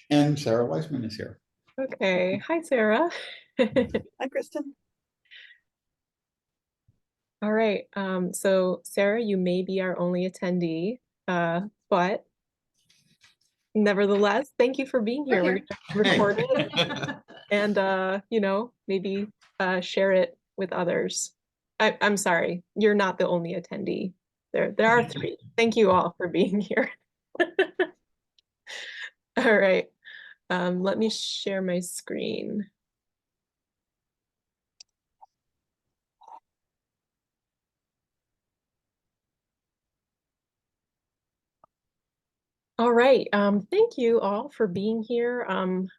And Sarah Weisman is here. Okay. Hi, Sarah. Hi, Kristen. All right. So Sarah, you may be our only attendee, but nevertheless, thank you for being here. We're Here. gonna record it and maybe share it with others. I'm sorry, you're not the only attendee. There are three. Thank you all for being here. All right. Let me share my screen. All right. Thank you all for being here.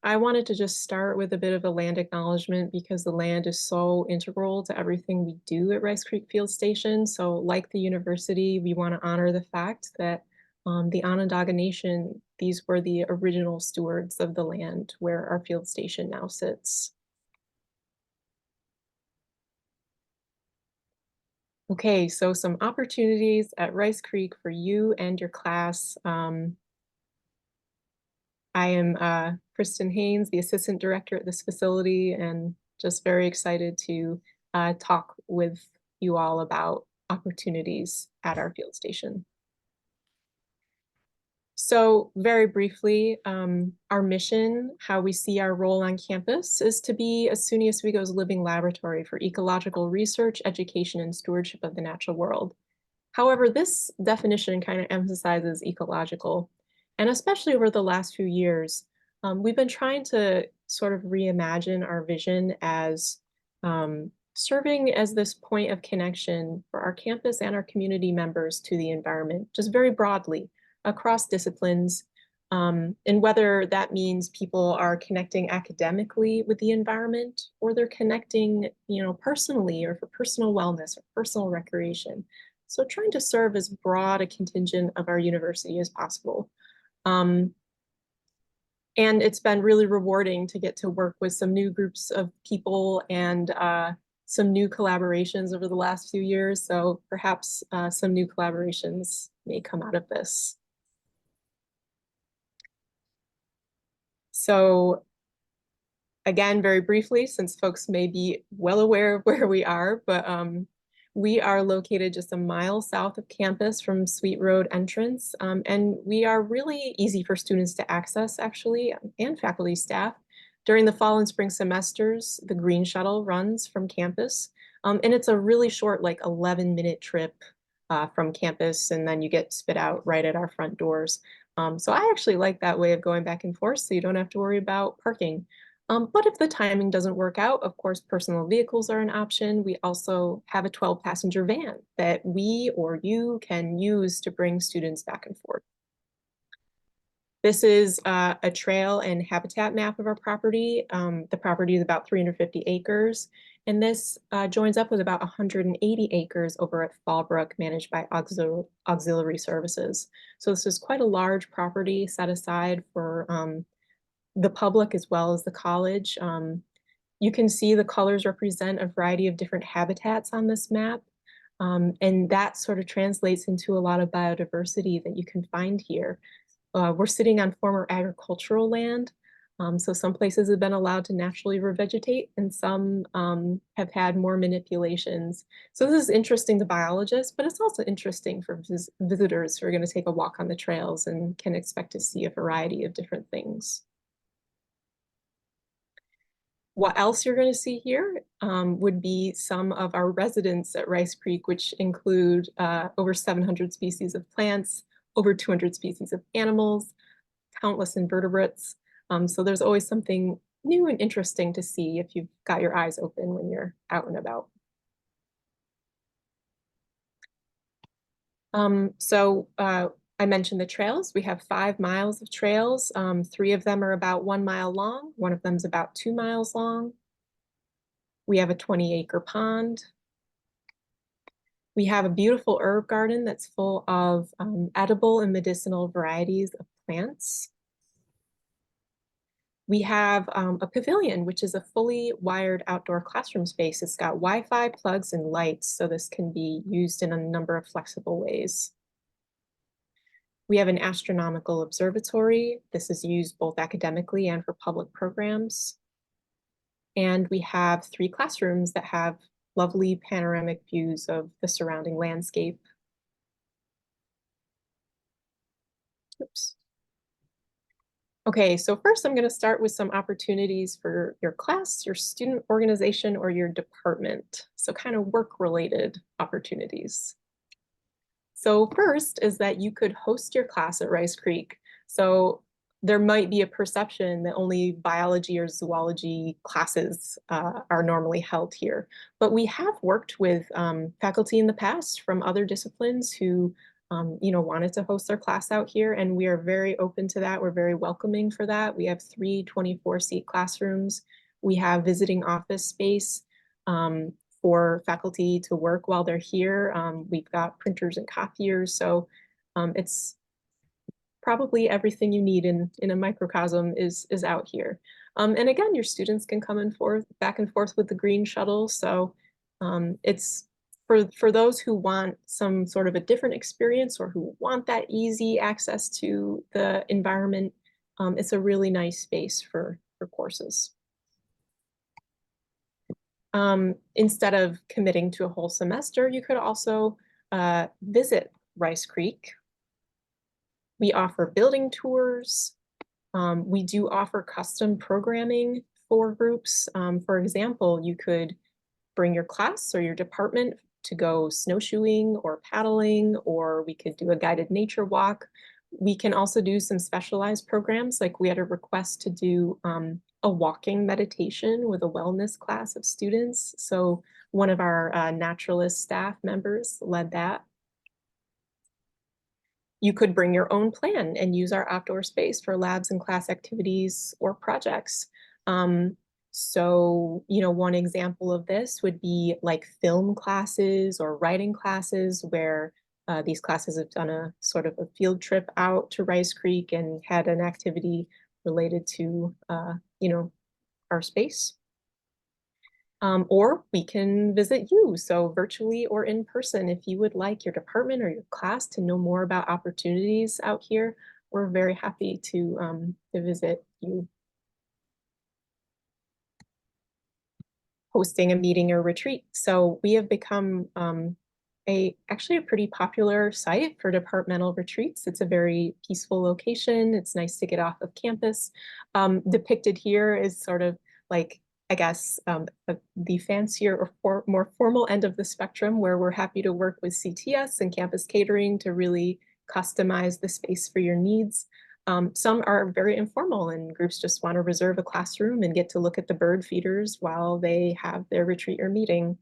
I wanted to just start with a bit of a land acknowledgement because the land is so integral to everything we do at Rice Creek Field Station. So like the university, we want to honor the fact that the Onondaga Nation, these were the original stewards of the land where our field station now sits. Okay, so some opportunities at Rice Creek for you and your class. I am Kristen Haynes, the assistant director at this facility, and just very excited to talk with you all about opportunities at our field station. So very briefly, our mission, how we see our role on campus, is to be a SUNY Oswego's living laboratory for ecological research, education, and stewardship of the natural world. However, this definition kind of emphasizes ecological. And especially over the last few years, we've been trying to sort of reimagine our vision as serving as this point of connection for our campus and our community members to the environment, just very broadly across disciplines. And whether that means people are connecting academically with the environment or they're connecting, personally or for personal wellness or personal recreation. So trying to serve as broad a contingent of our university as possible. And it's been really rewarding to get to work with some new groups of people and some new collaborations over the last few years. So perhaps some new collaborations may come out of this. So again, very briefly, since folks may be well aware of where we are, but we are located just a mile south of campus from Sweet Road entrance, and we are really easy for students to access, actually, and faculty staff. During the fall and spring semesters, the Green Shuttle runs from campus, and it's a really short, like 11-minute trip from campus, and then you get spit out right at our front doors. So I actually like that way of going back and forth, so you don't have to worry about parking. But if the timing doesn't work out, of course, personal vehicles are an option. We also have a 12-passenger van that we or you can use to bring students back and forth. This is a trail and habitat map of our property. The property is about 350 acres, and this joins up with about 180 acres over at Fallbrook, managed by Auxiliary Services. So this is quite a large property set aside for the public as well as the college. You can see the colors represent a variety of different habitats on this map. And that sort of translates into a lot of biodiversity that you can find here. We're sitting on former agricultural land. So some places have been allowed to naturally revegetate and some have had more manipulations. So this is interesting to biologists, but it's also interesting for visitors who are going to take a walk on the trails and can expect to see a variety of different things. What else you're going to see here would be some of our residents at Rice Creek, which include over 700 species of plants, over 200 species of animals, countless invertebrates. So there's always something new and interesting to see if you've got your eyes open when you're out and about. I mentioned the trails. We have 5 miles of trails. 3 of them are about 1 mile long. 1 of them is about 2 miles long. We have a 20-acre pond. We have a beautiful herb garden that's full of edible and medicinal varieties of plants. We have a pavilion, which is a fully wired outdoor classroom space. It's got Wi-Fi plugs and lights, so this can be used in a number of flexible ways. We have an astronomical observatory. This is used both academically and for public programs. And we have 3 classrooms that have lovely panoramic views of the surrounding landscape. Oops. Okay, so first I'm going to start with some opportunities for your class, your student organization, or your department. So kind of work-related opportunities. So first is that you could host your class at Rice Creek. So there might be a perception that only biology or zoology classes are normally held here. But we have worked with faculty in the past from other disciplines who wanted to host their class out here, and we are very open to that. We're very welcoming for that. We have 3 24-seat classrooms. We have visiting office space for faculty to work while they're here. We've got printers and copiers, so it's probably everything you need in a microcosm is out here. And again, your students can come back and forth with the green shuttle. So it's for those who want some sort of a different experience or who want that easy access to the environment. It's a really nice space for courses. Instead of committing to a whole semester, you could also visit Rice Creek. We offer building tours. We do offer custom programming for groups. For example, you could bring your class or your department to go snowshoeing or paddling, or we could do a guided nature walk. We can also do some specialized programs, like we had a request to do a walking meditation with a wellness class of students. So one of our naturalist staff members led that. You could bring your own plan and use our outdoor space for labs and class activities or projects. So, one example of this would be like film classes or writing classes where these classes have done a sort of a field trip out to Rice Creek and had an activity related to, our space. Or we can visit you, so virtually or in person. If you would like your department or your class to know more about opportunities out here, we're very happy to visit you. Hosting a meeting or retreat. So we have become actually a pretty popular site for departmental retreats. It's a very peaceful location. It's nice to get off of campus. Depicted here is sort of like, I guess, the fancier or more formal end of the spectrum, where we're happy to work with CTS and campus catering to really customize the space for your needs. Some are very informal, and groups just want to reserve a classroom and get to look at the bird feeders while they have their retreat or meeting.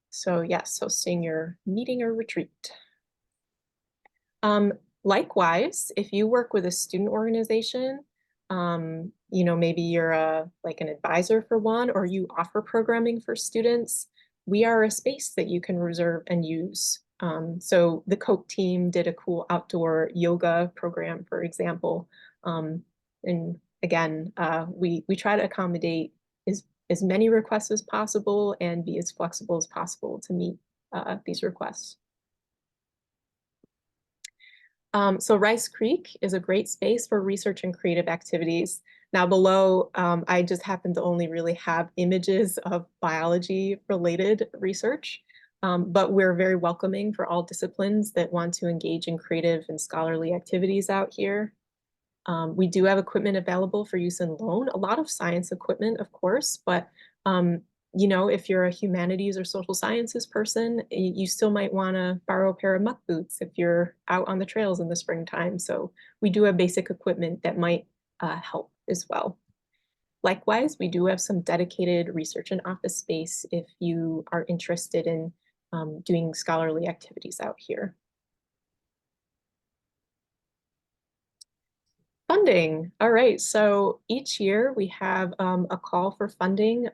So yes, hosting your meeting or retreat. Likewise, if you work with a student organization, maybe you're like an advisor for one, or you offer programming for students, we are a space that you can reserve and use. So the Coke team did a cool outdoor yoga program, for example. And again, we try to accommodate as many requests as possible and be as flexible as possible to meet these requests. So Rice Creek is a great space for research and creative activities. Now below, I just happen to only really have images of biology-related research, but we're very welcoming for all disciplines that want to engage in creative and scholarly activities out here. We do have equipment available for use and loan, a lot of science equipment, of course, but if you're a humanities or social sciences person, you still might want to borrow a pair of muck boots if you're out on the trails in the springtime. So we do have basic equipment that might help as well. Likewise, we do have some dedicated research and office space if you are interested in doing scholarly activities out here. Funding. All right, so each year we have a call for funding.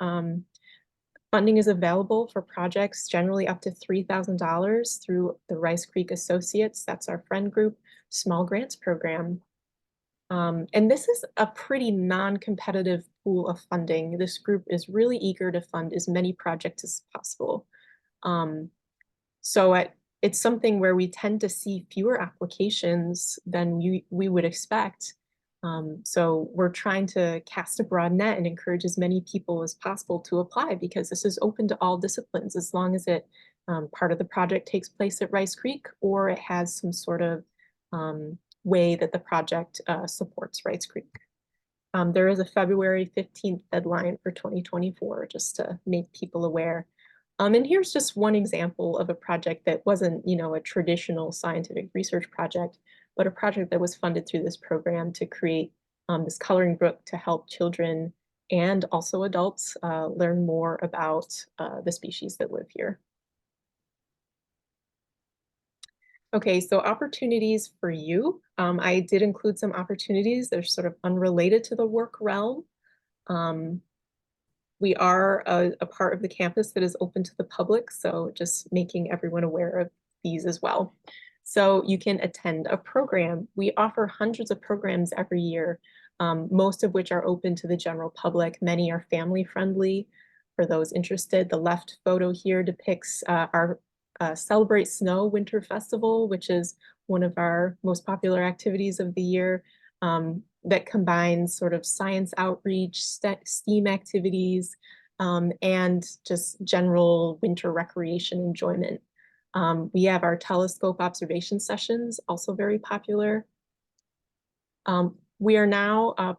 Funding is available for projects generally up to $3,000 through the Rice Creek Associates. That's our friend group small grants program. And this is a pretty non-competitive pool of funding. This group is really eager to fund as many projects as possible. So at it's something where we tend to see fewer applications than we would expect. So we're trying to cast a broad net and encourage as many people as possible to apply, because this is open to all disciplines, as long as it part of the project takes place at Rice Creek, or it has some sort of way that the project supports Rice Creek. There is a February 15th deadline for 2024, just to make people aware. And here's just one example of a project that wasn't, a traditional scientific research project, but a project that was funded through this program to create this coloring book to help children and also adults learn more about the species that live here. Okay, so opportunities for you. I did include some opportunities. They're sort of unrelated to the work realm. We are a part of the campus that is open to the public, so just making everyone aware of these as well. So you can attend a program. We offer hundreds of programs every year, most of which are open to the general public. Many are family friendly for those interested. The left photo here depicts our Celebrate Snow Winter Festival, which is one of our most popular activities of the year. That combines sort of science outreach, STEAM activities, and just general winter recreation enjoyment. We have our telescope observation sessions, also very popular. We are now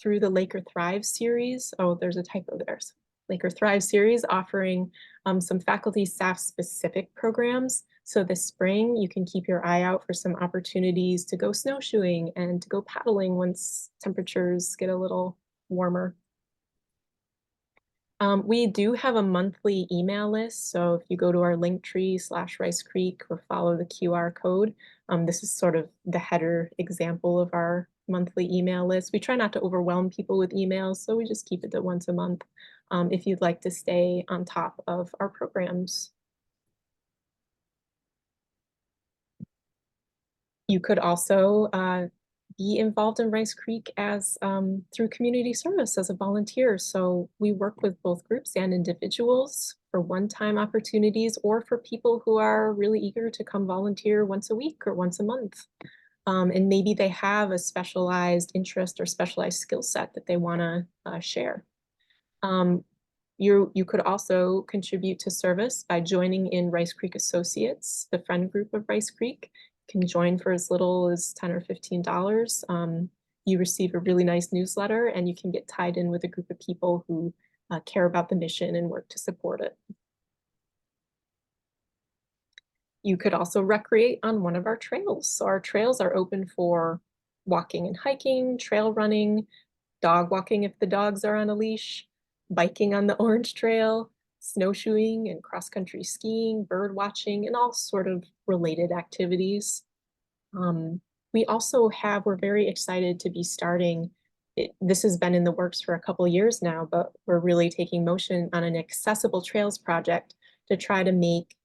through the Laker Thrive series. Oh, there's a typo there. So Laker Thrive series offering some faculty staff specific programs. So this spring, you can keep your eye out for some opportunities to go snowshoeing and to go paddling once temperatures get a little warmer. We do have a monthly email list. So if you go to our Linktree/Rice Creek or follow the QR code, this is sort of the header example of our monthly email list. We try not to overwhelm people with emails, so we just keep it to once a month if you'd like to stay on top of our programs. You could also be involved in Rice Creek as through community service as a volunteer. So we work with both groups and individuals for one-time opportunities, or for people who are really eager to come volunteer once a week or once a month. And maybe they have a specialized interest or specialized skill set that they want to share. You could also contribute to service by joining in Rice Creek Associates, the friend group of Rice Creek. You can join for as little as $10 or $15. You receive a really nice newsletter, and you can get tied in with a group of people who care about the mission and work to support it. You could also recreate on one of our trails. So our trails are open for walking and hiking, trail running, dog walking if the dogs are on a leash, biking on the Orange Trail, snowshoeing and cross-country skiing, bird watching, and all sort of related activities. We're very excited to be starting. This has been in the works for a couple of years now, but we're really taking motion on an accessible trails project to try to make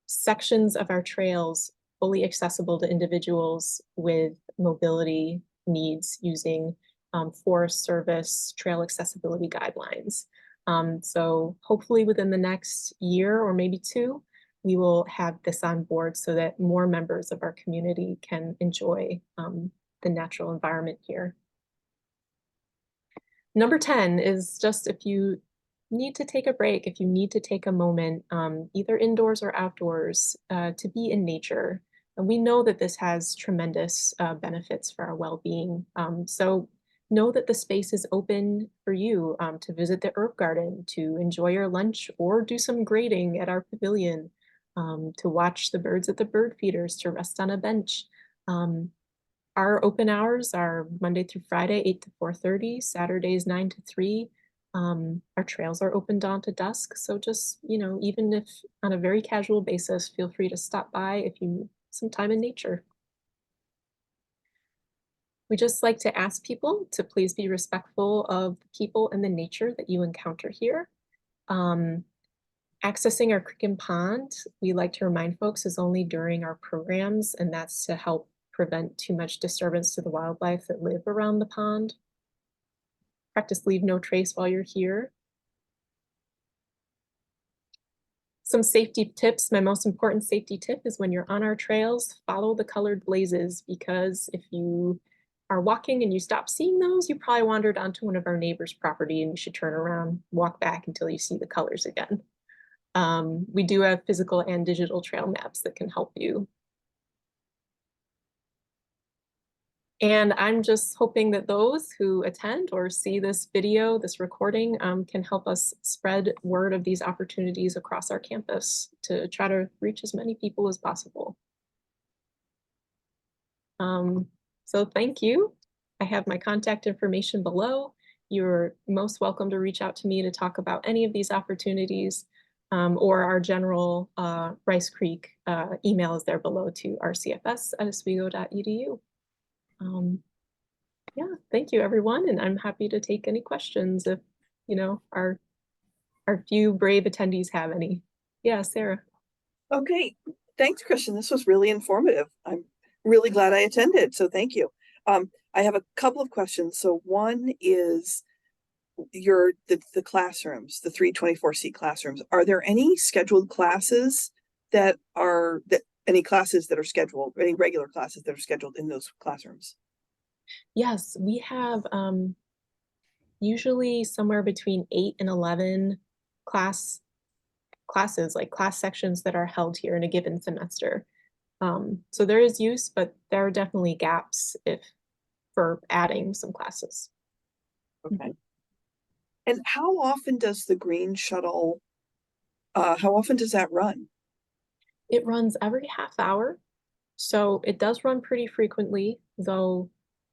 sections of our trails fully accessible to individuals with mobility needs using Forest Service trail accessibility guidelines. So hopefully within the next year or maybe two, we will have this on board so that more members of our community can enjoy the natural environment here. Number 10 is just if you need to take a break, if you need to take a moment, either indoors or outdoors, to be in nature. And we know that this has tremendous benefits for our well-being. So know that the space is open for you to visit the herb garden, to enjoy your lunch, or do some grading at our pavilion, to watch the birds at the bird feeders, to rest on a bench. Our open hours are Monday through Friday, 8 to 4:30, Saturdays 9 to 3. Our trails are open dawn to dusk. So just, even if on a very casual basis, feel free to stop by if you need some time in nature. We just like to ask people to please be respectful of the people and the nature that you encounter here. Accessing our creek and pond, we like to remind folks, is only during our programs, and that's to help prevent too much disturbance to the wildlife that live around the pond. Practice leave no trace while you're here. Some safety tips. My most important safety tip is when you're on our trails, follow the colored blazes, because if you are walking and you stop seeing those, you probably wandered onto one of our neighbor's property and you should turn around, walk back until you see the colors again. We do have physical and digital trail maps that can help you. And I'm just hoping that those who attend or see this video, this recording, can help us spread word of these opportunities across our campus to try to reach as many people as possible. So thank you. I have my contact information below. You're most welcome to reach out to me to talk about any of these opportunities, or our general Rice Creek email is there below to rcfs@oswego.edu. Yeah, thank you everyone, and I'm happy to take any questions if, you know, our few brave attendees have any. Yeah, Sarah. Okay, thanks, Kristen. This was really informative. I'm really glad I attended, so thank you. I have a couple of questions. So one is the classrooms, the 324-seat classrooms. Are there any scheduled classes any classes that are scheduled, any regular classes that are scheduled in those classrooms? Yes, we have usually somewhere between 8 and 11 classes, like class sections that are held here in a given semester. So there is use, but there are definitely gaps for adding some classes. Okay. And how often does the green shuttle, how often does that run? It runs every half hour. So it does run pretty frequently, though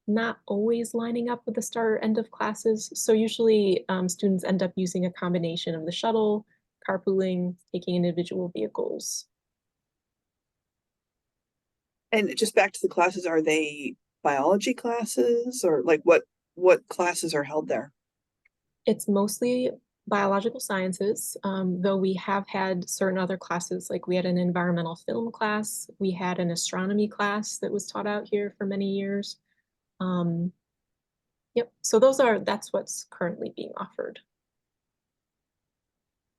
not always lining up with the start or end of classes. So usually students end up using a combination of the shuttle, carpooling, taking individual vehicles. And just back to the classes, are they biology classes, or like what classes are held there? It's mostly biological sciences, though we have had certain other classes, like we had an environmental film class, we had an astronomy class that was taught out here for many years. Yep, so that's what's currently being offered.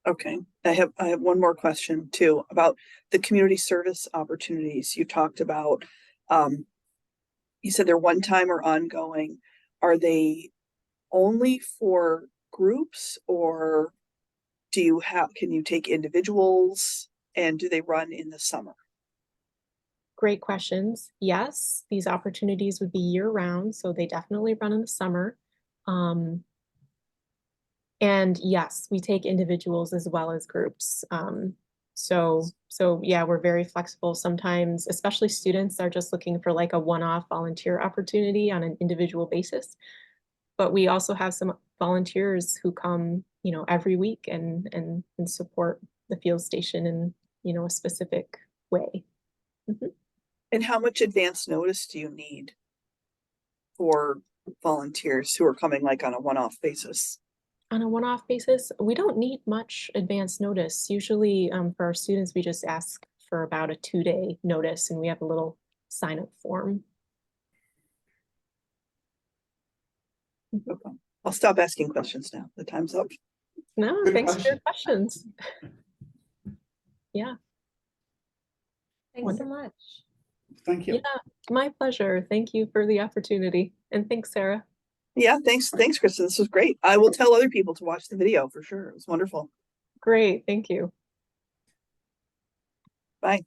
Okay, I have one more question too about the community service opportunities you talked about. You said they're one-time or ongoing. Are they only for groups, or can you take individuals, and do they run in the summer? Great questions. Yes, these opportunities would be year-round, so they definitely run in the summer. And yes, we take individuals as well as groups. So yeah, we're very flexible. Sometimes, especially students are just looking for like a one-off volunteer opportunity on an individual basis. But we also have some volunteers who come, you know, every week and support the field station in, you know, a specific way. Mm-hmm. And how much advance notice do you need for volunteers who are coming like on a one-off basis? On a one-off basis, we don't need much advance notice. Usually for our students, we just ask for about a 2-day notice, and we have a little sign-up form. Okay. I'll stop asking questions now. The time's up. No, Good thanks for your question. questions. Yeah. Thanks so much. Thank you. Yeah, my pleasure. Thank you for the opportunity. And thanks, Sarah. Yeah, thanks, Kristen. This was great. I will tell other people to watch the video for sure. It was wonderful. Great, thank you. Bye.